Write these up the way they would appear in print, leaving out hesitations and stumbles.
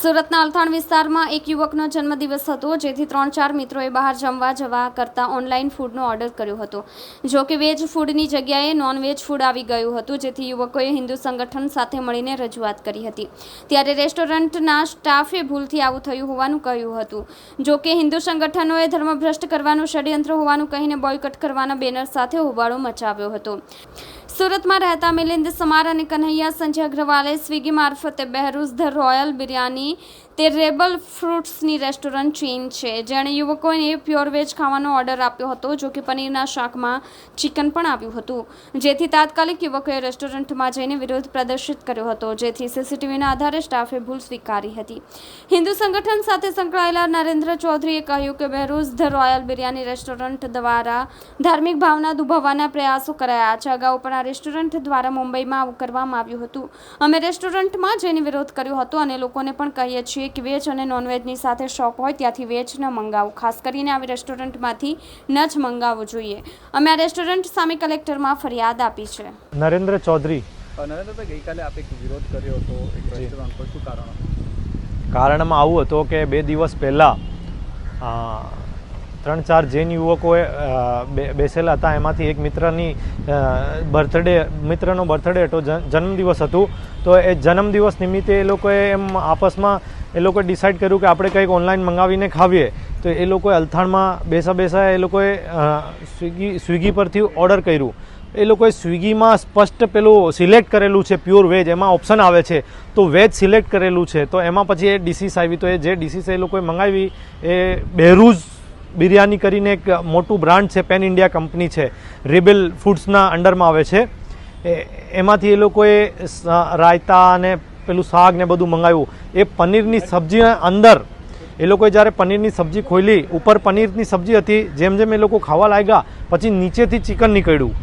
સુરતના અલથાણ વિસ્તારમાં એક યુવકનો જન્મદિવસ હતો, જેથી 3-4 મિત્રોએ બહાર જમવા જવા કરતાં ઓનલાઈન ફૂડનો ઓર્ડર કર્યો હતો. જો કે વેજ ફૂડની જગ્યાએ નોન-વેજ ફૂડ આવી ગયું હતું, જેથી યુવકોએ હિન્દુ સંગઠન સાથે મળીને રજૂઆત કરી હતી. ત્યારે રેસ્ટોરન્ટના સ્ટાફે ભૂલથી આવું થયું હોવાનું કહ્યું હતું. જો કે હિન્દુ સંગઠનોએ ધર્મભ્રષ્ટ કરવાનું ષડયંત્ર હોવાનું કહીને બોયકટ કરવાના બેનર સાથે હોબાળો મચાવ્યો હતો. સુરતમાં રહેતા મિલિંદ સમાર અને કન્હૈયા સંજય અગ્રવાલે સ્વિગી મારફતે બહેરૂઝ ધ રોયલ બિરયાની તે રેબલ ફ્રૂટ્સની રેસ્ટોરન્ટ ચેઇન છે, જેણે યુવકોને પ્યોર વેજ ખાવાનો ઓર્ડર આપ્યો હતો. જો કે પનીરના શાકમાં ચિકન પણ આવ્યું હતું, જેથી તાત્કાલિક યુવકોએ રેસ્ટોરન્ટમાં જઈને વિરોધ પ્રદર્શિત કર્યો હતો, જેથી સીસીટીવીના આધારે સ્ટાફે ભૂલ સ્વીકારી હતી. હિન્દુ સંગઠન સાથે સંકળાયેલા નરેન્દ્ર ચૌધરીએ કહ્યું કે બહેરૂઝ ધ રોયલ બિરયાની રેસ્ટોરન્ટ દ્વારા ધાર્મિક ભાવના દુભાવવાના પ્રયાસો કરાયા છે. અગાઉ પણ આ રેસ્ટોરન્ટ દ્વારા મુંબઈમાં આવું કરવામાં આવ્યું હતું. અમે રેસ્ટોરન્ટમાં જઈને વિરોધ કર્યો હતો અને લોકોને પણ કહીએ છીએ કે વેજ અને નોનવેજની સાથે શોખ હોય ત્યાંથી વેજ ન મંગાવો, ખાસ કરીને આવી રેસ્ટોરન્ટમાંથી ન જ મંગાવવું જોઈએ. અમે આ રેસ્ટોરન્ટ સામે કલેક્ટરમાં ફરિયાદ આપી છે. નરેન્દ્ર ચૌધરી. નરેન્દ્રભાઈ, ગઈકાલે આપે વિરોધ કર્યો હતો એક રેસ્ટોરન્ટ પર, શું કારણ હતું? કારણમાં આવું હતું કે 2 દિવસ પહેલાં 3-4 જૈન યુવકોએ બેસેલા હતા. એમાંથી એક મિત્રનો બર્થડે હતો, જન્મદિવસ હતું. તો એ જન્મદિવસ નિમિત્તે એ લોકોએ એમ આપસમાં એ લોકોએ ડિસાઇડ કર્યું કે આપણે કંઈક ઓનલાઈન મંગાવીને ખાવીએ. તો એ લોકોએ અલથાણમાં બેસા એ લોકોએ સ્વિગી પરથી ઓર્ડર કર્યું. એ લોકોએ સ્વિગીમાં સ્પષ્ટ પેલું સિલેક્ટ કરેલું છે પ્યોર વેજ, એમાં ઓપ્શન આવે છે, તો વેજ સિલેક્ટ કરેલું છે. તો એમાં પછી એ ડિશિસ આવી, તો એ જે ડિશિસ એ લોકોએ મંગાવી એ બહેરૂઝ બિરયાની કરીને એક મોટું બ્રાન્ડ છે, પેન ઇન્ડિયા કંપની છે, રેબલ ફૂડ્સના અંડરમાં આવે છે. એમાંથી એ લોકોએ રાયતા અને પેલું શાક ને બધું મંગાવ્યું. એ પનીરની સબ્જીના અંદર એ લોકોએ જ્યારે પનીરની સબ્જી ખોલી, ઉપર પનીરની સબ્જી હતી, જેમ જેમ એ લોકો ખાવા લાગ્યા પછી નીચેથી ચિકન નીકળ્યું.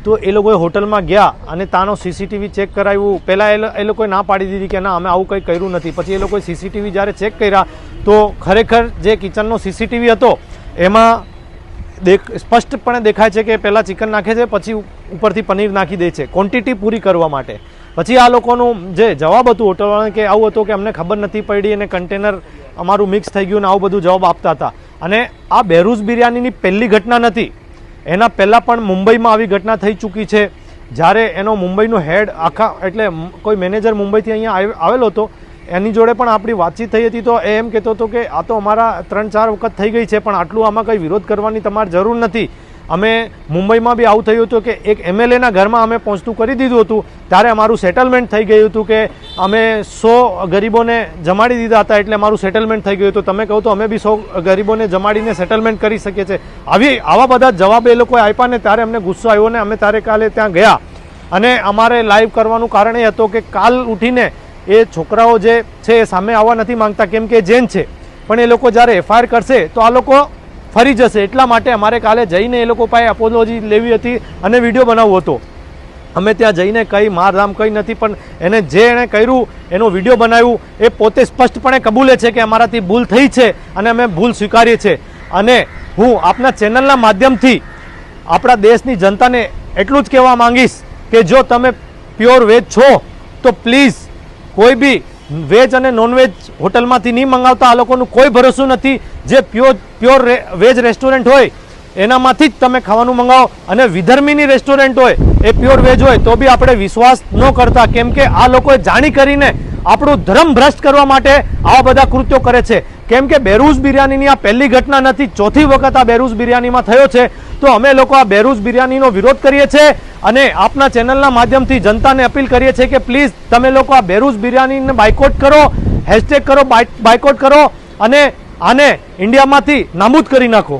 તો એ લોકોએ હોટલમાં ગયા અને તાનો સીસીટીવી ચેક કરાવ્યું. પહેલાં એ લોકોએ ના પાડી દીધી કે ના, અમે આવું કંઈ કર્યું નથી. પછી એ લોકોએ સીસીટીવી જ્યારે ચેક કર્યા તો ખરેખર જે કિચનનો સીસીટીવી હતો એમાં સ્પષ્ટપણે દેખાય છે કે પહેલાં ચિકન નાખે છે, પછી ઉપરથી પનીર નાખી દે છે ક્વોન્ટિટી પૂરી કરવા માટે. પછી આ લોકોનું જે જવાબ હતું હોટલવાળાને કે આવું હતું કે અમને ખબર નથી પડી અને કન્ટેનર અમારું મિક્સ થઈ ગયું ને આવું બધું જવાબ આપતા હતા. અને આ બહેરૂઝ બિરયાનીની પહેલી ઘટના નથી, એના પહેલાં પણ મુંબઈમાં આવી ઘટના થઈ ચૂકી છે. જ્યારે એનો મુંબઈનો હેડ એટલે કોઈ મેનેજર મુંબઈથી અહીંયા આવેલો હતો, એની જોડે પણ આપણી વાતચીત થઈ હતી. તો એ એમ કહેતો હતો કે આ તો અમારા 3-4 વખત થઈ ગઈ છે, પણ આટલું આમાં કંઈ વિરોધ કરવાની તમારે જરૂર નથી. અમે મુંબઈમાં બી આવું થયું હતું કે એક MLAના ઘરમાં અમે પહોંચતું કરી દીધું હતું, ત્યારે અમારું સેટલમેન્ટ થઈ ગયું હતું કે અમે 100 ગરીબોને જમાડી દીધા હતા, એટલે અમારું સેટલમેન્ટ થઈ ગયું હતું. તમે કહો તો અમે બી 100 ગરીબોને જમાડીને સેટલમેન્ટ કરી શકીએ છીએ. આવા બધા જવાબ એ લોકોએ આપ્યા ને ત્યારે અમને ગુસ્સો આવ્યો ને અમે ત્યારે કાલે ત્યાં ગયા. અને અમારે લાઈવ કરવાનું કારણ એ હતું કે કાલ ઉઠીને એ છોકરાઓ જે છે એ સામે આવવા નથી માંગતા, કેમ કે જૈન છે, પણ એ લોકો જ્યારે FIR કરશે તો આ લોકો ફરી જશે. એટલા માટે અમારે કાલે જઈને એ લોકો પાસે અપોલોજી લેવી હતી અને વિડીયો બનાવવો હતો. અમે ત્યાં જઈને કંઈ મારધામ કંઈ નથી, પણ એણે કર્યું એનો વિડીયો બનાવ્યું. એ પોતે સ્પષ્ટપણે કબૂલે છે કે અમારાથી ભૂલ થઈ છે અને અમે ભૂલ સ્વીકારીએ છીએ. અને હું આપના ચેનલના માધ્યમથી આપણા દેશની જનતાને એટલું જ કહેવા માંગીશ કે જો તમે પ્યોર વેજ છો તો પ્લીઝ કોઈ બી વેજ અને નોનવેજ હોટલમાંથી નહીં મંગાવતા. આ લોકોનું કોઈ ભરોસું નથી. જે પ્યોર વેજ રેસ્ટોરન્ટ હોય એનામાંથી જ તમે ખાવાનું મંગાવો. અને વિધર્મીની રેસ્ટોરન્ટ હોય, એ પ્યોર વેજ હોય તો બી આપણે વિશ્વાસ ન કરતા, કેમ કે આ લોકોએ જાણી કરીને આપણું ધર્મ ભ્રષ્ટ કરવા માટે આવા બધા કૃત્યો કરે છે. કેમ કે બહેરૂઝ બિરયાનીની આ પહેલી ઘટના નથી, ચોથી વખત આ બહેરૂઝ બિરયાનીમાં થયો છે. તો અમે લોકો આ બહેરૂઝ બિરયાનીનો વિરોધ કરીએ છીએ અને આપના ચેનલના માધ્યમથી જનતાને અપીલ કરીએ છીએ કે પ્લીઝ તમે લોકો આ બહેરૂઝ બિરયાનીને બાયકોટ કરો, હેશટેગ કરો, બાયકોટ કરો અને આને ઇન્ડિયામાંથી નાબૂદ કરી નાખો.